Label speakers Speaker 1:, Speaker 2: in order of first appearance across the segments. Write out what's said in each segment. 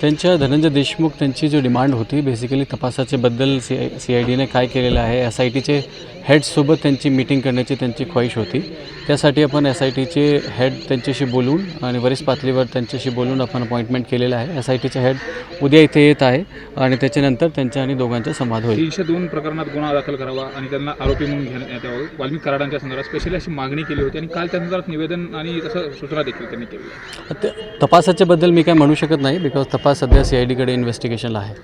Speaker 1: त्यांच्या धनंजय देशमुख त्यांची जी डिमांड होती बेसिकली तपासाचे बद्दल CIDने काय केलेलं आहे, SITचे हेडसोबत त्यांची मीटिंग करण्याची त्यांची ख्वाहिश होती. त्यासाठी आपण SITचे हेड त्यांच्याशी बोलून आणि वरिष्ठ पातळीवर त्यांच्याशी बोलून आपण अपॉइंटमेंट केलेलं आहे. SITचे हेड उद्या इथे येत आहे आणि त्याच्यानंतर त्यांच्या आणि दोघांचा संवाद होईल.
Speaker 2: 302 प्रकरणात गुन्हा दाखल करावा आणि त्यांना आरोपी म्हणून घेण्यात यावं, वाल्मिक कराडांच्या संदर्भात स्पेशली अशी मागणी केली होती आणि काल त्या संदर्भात निवेदन आणि तसं सूचना देखील त्यांनी केली.
Speaker 1: तपासाच्याबद्दल मी काय म्हणू शकत नाही बिकॉज तपास सध्या CIDकडे इन्व्हेस्टिगेशनला आहे.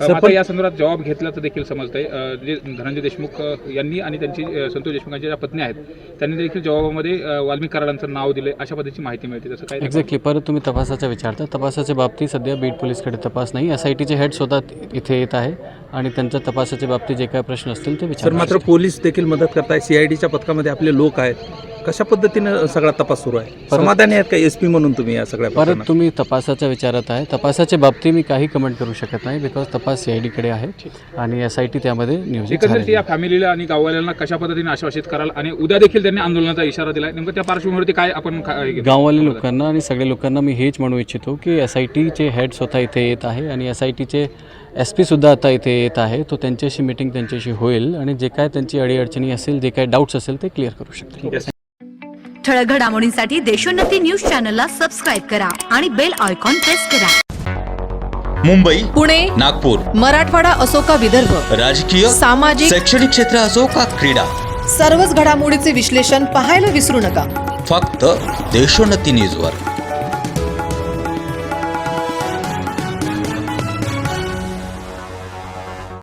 Speaker 2: मात्र या संदर्भात जबाब घेतल्याचं देखील समजतंय. जे धनंजय देशमुख यांनी आणि त्यांची संतोष देशमुखांच्या ज्या पत्नी आहेत त्यांनी देखील जबाबामध्ये वाल्मिक कराडांचं नाव दिले अशा पद्धतीची माहिती मिळते. तसं काय
Speaker 1: एक्झॅक्टली. परत तुम्ही तपासाचा विचारता. तपासाच्या बाबतीत सध्या बीड पोलीसकडे तपास नाही. SITचे हेड स्वतः इथे येत आहे आणि त्यांच्या तपासाच्या बाबतीत जे काही प्रश्न असतील ते विचार.
Speaker 3: मात्र पोलीस देखील मदत करताय. CIDच्या पथकामध्ये आपले लोक आहेत. कशा पद्धतीनं सगळा तपास सुरू आहे? समाधानी आहेत का SP म्हणून तुम्ही या सगळ्या
Speaker 1: परत तुम्ही तपासाचा विचारत आहे. तपासाच्या बाबतीत मी काही कमेंट करू शकत नाही बिकॉज तपास CIDकडे आहे आणि SIT त्यामध्ये नियोजित
Speaker 2: एकंदरीत या फॅमिलीला आणि गाववाल्यांना कशा पद्धतीने आश्वासित कराल आणि उद्या देखील त्यांनी आंदोलनाचा इशारा दिला. नेमकं त्या पार्श्वभूमीवरती काय आपण
Speaker 1: गाववाले लोकांना आणि सगळ्या लोकांना मी हेच म्हणू इच्छितो की SITचे हेड स्वतः इथे येत आहे आणि SITचे SP सुद्धा आता इथे येत आहे. तो त्यांच्याशी मीटिंग त्यांच्याशी होईल आणि जे काय त्यांची अडीअडचणी असेल, जे काय डाऊट्स असेल ते क्लिअर करू शकतील.
Speaker 4: ठळक घडामोडींसाठी देशोन्नती न्यूज चॅनलला सबस्क्राईब करा आणि बेल आयकॉन प्रेस करा.
Speaker 5: मुंबई,
Speaker 6: पुणे,
Speaker 5: नागपूर,
Speaker 6: मराठवाडा असो का विदर्भ,
Speaker 5: राजकीय,
Speaker 6: सामाजिक,
Speaker 5: शैक्षणिक क्षेत्र असो का क्रीडा,
Speaker 6: सर्वच घडामोडीचे विश्लेषण पाहायला विसरू नका.
Speaker 5: फक्त देशोन्नती न्यूजवर.